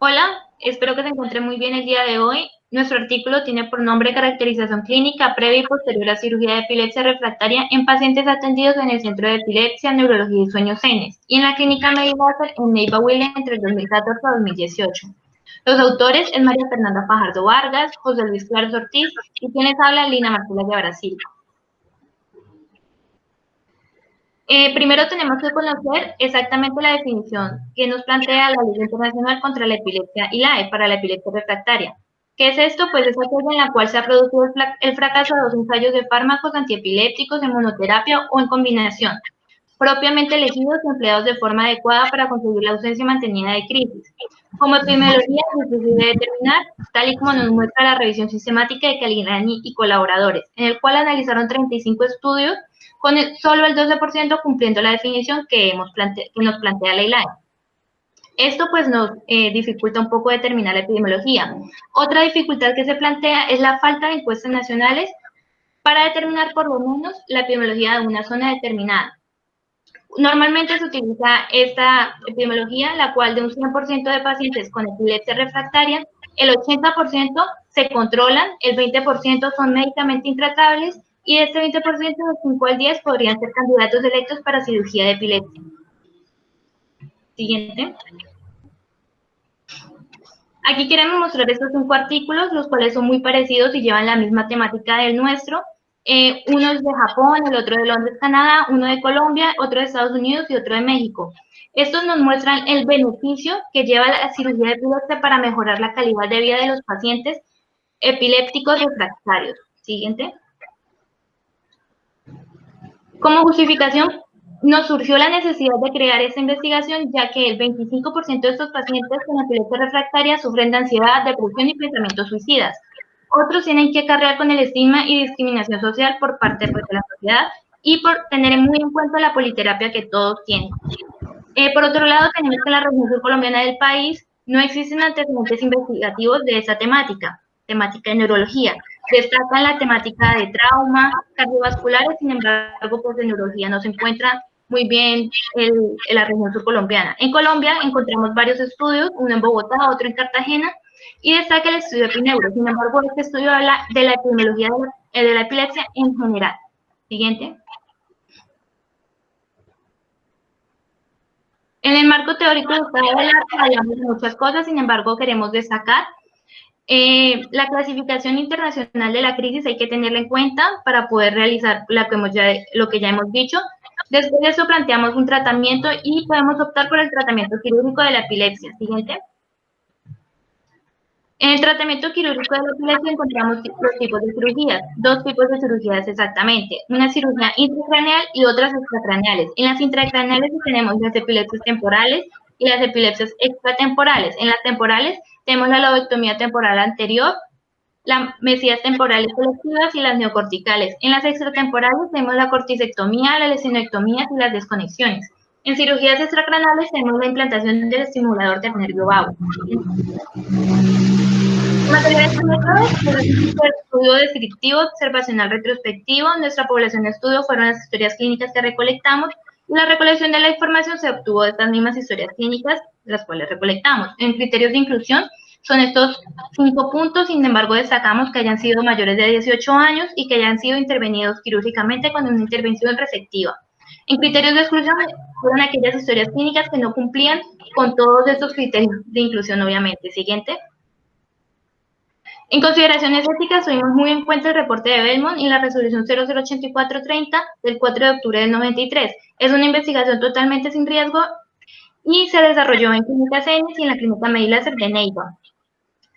Hola, espero que se encuentre muy bien el día de hoy. Nuestro artículo tiene por nombre Caracterización clínica previa y posterior a cirugía de epilepsia refractaria en pacientes atendidos en el Centro de Epilepsia, Neurología y Sueño CENES y en la Clínica Medinacel en Neiva William entre el 2014 a 2018. Los autores es María Fernanda Fajardo Vargas, José Luis Claros Ortiz y quienes hablan Lina Marcela de Brasil. Primero tenemos que conocer exactamente la definición que nos plantea la Ley Internacional contra la Epilepsia y la para la epilepsia refractaria. ¿Qué es esto? Pues es aquella en la cual se ha producido el fracaso de dos ensayos de fármacos antiepilépticos en monoterapia o en combinación, propiamente elegidos y empleados de forma adecuada para conseguir la ausencia mantenida de crisis. Como epidemiología es difícil de determinar, tal y como nos muestra la revisión sistemática de Caligrani y colaboradores, en el cual analizaron 35 estudios con solo el 12% cumpliendo la definición que nos plantea la ILAE. Esto pues nos dificulta un poco determinar la epidemiología. Otra dificultad que se plantea es la falta de encuestas nacionales para determinar por lo menos la epidemiología de una zona determinada. Normalmente se utiliza esta epidemiología, la cual de un 100% de pacientes con epilepsia refractaria, el 80% se controlan, el 20% son médicamente intratables y de este 20%, de 5 al 10 podrían ser candidatos electos para cirugía de epilepsia. Siguiente. Aquí queremos mostrar estos 5 artículos, los cuales son muy parecidos y llevan la misma temática del nuestro. Uno es de Japón, el otro de Londres, Canadá, uno de Colombia, otro de Estados Unidos y otro de México. Estos nos muestran el beneficio que lleva la cirugía de epilepsia para mejorar la calidad de vida de los pacientes epilépticos refractarios. Siguiente. Como justificación, nos surgió la necesidad de crear esta investigación, ya que el 25% de estos pacientes con epilepsia refractaria sufren de ansiedad, depresión y pensamientos suicidas. Otros tienen que cargar con el estigma y discriminación social por parte pues, de la sociedad y por tener muy en cuenta la politerapia que todos tienen. Por otro lado, tenemos que en la región surcolombiana del país no existen antecedentes investigativos de esa temática de neurología. Destacan la temática de trauma, cardiovasculares, sin embargo, pues de neurología no se encuentra muy bien en la región surcolombiana. En Colombia encontramos varios estudios, uno en Bogotá, otro en Cartagena, y destaca el estudio de Epineuro. Sin embargo, este estudio habla de la epidemiología de la epilepsia en general. Siguiente. En el marco teórico de estado del arte hablamos de muchas cosas, sin embargo, queremos destacar la clasificación internacional de la crisis, hay que tenerla en cuenta para poder realizar lo que ya hemos dicho. Después de eso planteamos un tratamiento y podemos optar por el tratamiento quirúrgico de la epilepsia. Siguiente. En el tratamiento quirúrgico de la epilepsia encontramos los tipos de cirugías, dos tipos de cirugías exactamente, una cirugía intracraneal y otras extracraneales. En las intracraneales tenemos las epilepsias temporales y las epilepsias extratemporales. En las temporales tenemos la lobectomía temporal anterior, las mesías temporales selectivas y las neocorticales. En las extratemporales tenemos la corticectomía, la lesionectomía y las desconexiones. En cirugías extracraneales tenemos la implantación del estimulador del nervio vago. Materiales estudio descriptivo, observacional retrospectivo. Nuestra población de estudio fueron las historias clínicas que recolectamos y la recolección de la información se obtuvo de estas mismas historias clínicas, las cuales recolectamos. En criterios de inclusión son estos 5 puntos, sin embargo destacamos que hayan sido mayores de 18 años y que hayan sido intervenidos quirúrgicamente con una intervención resectiva. En criterios de exclusión fueron aquellas historias clínicas que no cumplían con todos estos criterios de inclusión, obviamente. Siguiente. En consideraciones éticas, tuvimos muy en cuenta el reporte de Belmont y la resolución 008430 del 4 de octubre del 93. Es una investigación totalmente sin riesgo y se desarrolló en Clínica CENES y en la Clínica Medinacel de Neiva,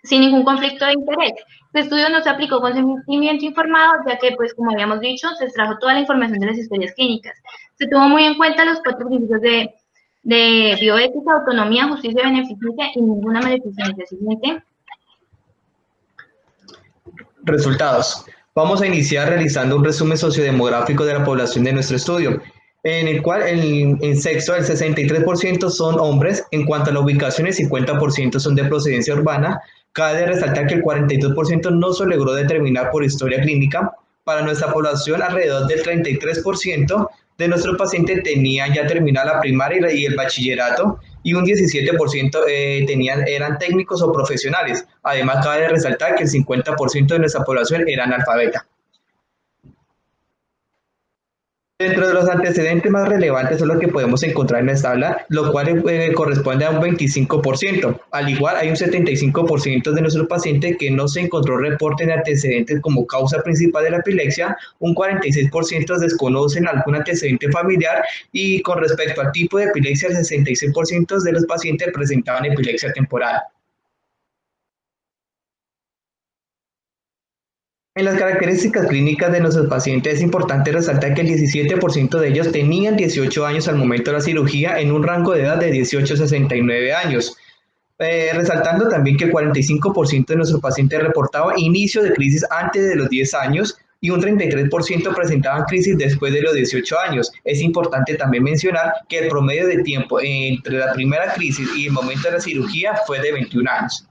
sin ningún conflicto de interés. El estudio no se aplicó con consentimiento informado, ya que, pues, como habíamos dicho, se extrajo toda la información de las historias clínicas. Se tuvo muy en cuenta los 4 principios de bioética, autonomía, justicia, beneficencia y ninguna maleficencia. Siguiente. Resultados. Vamos a iniciar realizando un resumen sociodemográfico de la población de nuestro estudio, en el cual en sexo el 63% son hombres, en cuanto a la ubicación el 50% son de procedencia urbana. Cabe resaltar que el 42% no se logró determinar por historia clínica. Para nuestra población, alrededor del 33% de nuestros pacientes tenían ya terminada la primaria y el bachillerato, y un 17% eran técnicos o profesionales. Además, cabe resaltar que el 50% de nuestra población era analfabeta. Dentro de los antecedentes más relevantes son los que podemos encontrar en esta tabla, lo cual corresponde a un 25%. Al igual, hay un 75% de nuestros pacientes que no se encontró reporte de antecedentes como causa principal de la epilepsia, un 46% desconocen algún antecedente familiar y con respecto al tipo de epilepsia, el 66% de los pacientes presentaban epilepsia temporal. En las características clínicas de nuestros pacientes es importante resaltar que el 17% de ellos tenían 18 años al momento de la cirugía en un rango de edad de 18 a 69 años. Resaltando también que el 45% de nuestros pacientes reportaba inicio de crisis antes de los 10 años y un 33% presentaban crisis después de los 18 años. Es importante también mencionar que el promedio de tiempo entre la primera crisis y el momento de la cirugía fue de 21 años.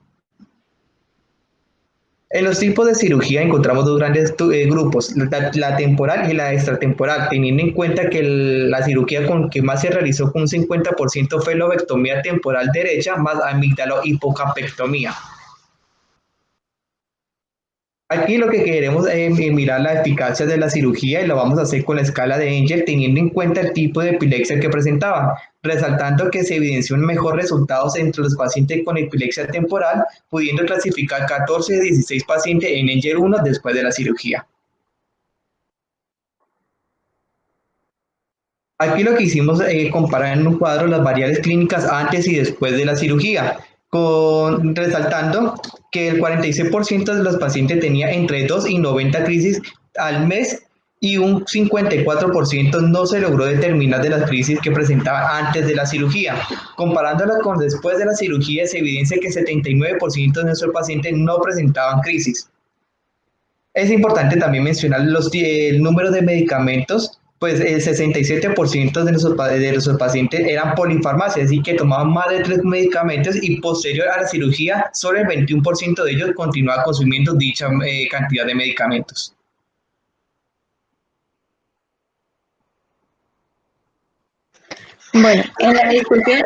En los tipos de cirugía encontramos dos grandes grupos, la temporal y la extratemporal, teniendo en cuenta que la cirugía con que más se realizó con un 50% fue lobectomía temporal derecha más amigdalo-hipocapectomía. Aquí lo que queremos es mirar la eficacia de la cirugía y lo vamos a hacer con la escala de Engel teniendo en cuenta el tipo de epilepsia que presentaban, resaltando que se evidenció mejores resultados entre los pacientes con epilepsia temporal, pudiendo clasificar 14 de 16 pacientes en Engel 1 después de la cirugía. Aquí lo que hicimos es comparar en un cuadro las variables clínicas antes y después de la cirugía, resaltando que el 46% de los pacientes tenía entre 2 y 90 crisis al mes y un 54% no se logró determinar de las crisis que presentaban antes de la cirugía. Comparándola con después de la cirugía, se evidencia que el 79% de nuestros pacientes no presentaban crisis. Es importante también mencionar el número de medicamentos, pues el 67% de nuestros pacientes eran polifarmacia, es decir, que tomaban más de 3 medicamentos y posterior a la cirugía, solo el 21% de ellos continuaba consumiendo dicha cantidad de medicamentos. Bueno, en la discusión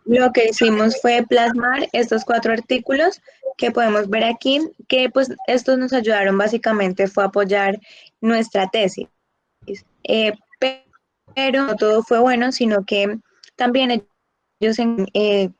lo que hicimos fue plasmar estos 4 artículos que podemos ver aquí, que pues estos nos ayudaron básicamente fue a apoyar nuestra tesis. Pero no todo fue bueno, sino que también ellos en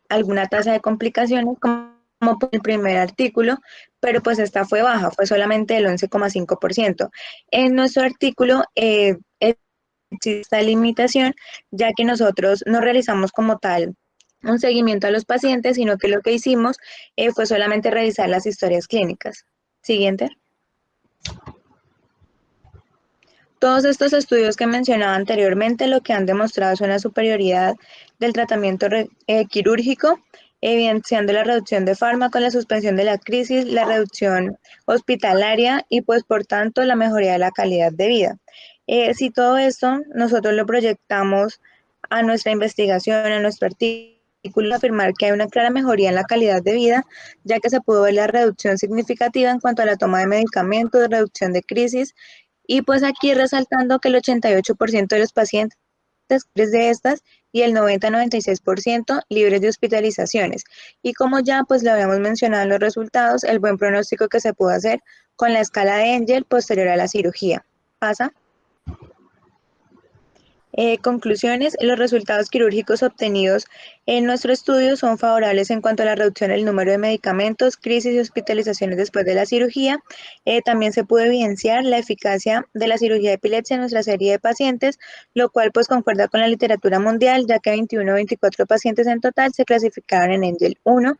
alguna tasa de complicaciones como por el primer artículo, pero pues esta fue baja, fue solamente el 11,5%. En nuestro artículo existe esta limitación, ya que nosotros no realizamos como tal un seguimiento a los pacientes, sino que lo que hicimos fue solamente revisar las historias clínicas. Siguiente. Todos estos estudios que mencionaba anteriormente lo que han demostrado es una superioridad del tratamiento quirúrgico, evidenciando la reducción de fármacos, la suspensión de la crisis, la reducción hospitalaria y pues por tanto la mejoría de la calidad de vida. Si todo esto nosotros lo proyectamos a nuestra investigación, a nuestro artículo, afirmar que hay una clara mejoría en la calidad de vida, ya que se pudo ver la reducción significativa en cuanto a la toma de medicamentos, reducción de crisis, y pues aquí resaltando que el 88% de los pacientes libres de estas y el 90-96% libres de hospitalizaciones. Y como ya pues lo habíamos mencionado en los resultados, el buen pronóstico que se pudo hacer con la escala de Engel posterior a la cirugía. Pasa. Conclusiones, los resultados quirúrgicos obtenidos en nuestro estudio son favorables en cuanto a la reducción del número de medicamentos, crisis y hospitalizaciones después de la cirugía. También se pudo evidenciar la eficacia de la cirugía de epilepsia en nuestra serie de pacientes, lo cual pues concuerda con la literatura mundial, ya que 21 o 24 pacientes en total se clasificaron en Engel 1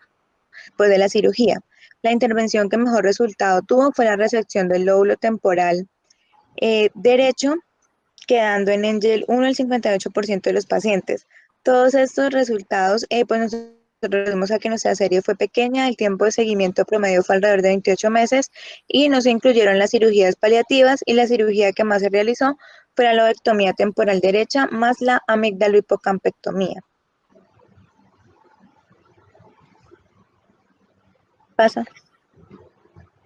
después de la cirugía. La intervención que mejor resultado tuvo fue la resección del lóbulo temporal derecho, quedando en Engel 1 el 58% de los pacientes. Todos estos resultados, pues nosotros vemos a que nuestra serie fue pequeña, el tiempo de seguimiento promedio fue alrededor de 28 meses y no se incluyeron las cirugías paliativas y la cirugía que más se realizó fue la lobectomía temporal derecha más la amigdalo-hipocampectomía. Pasa.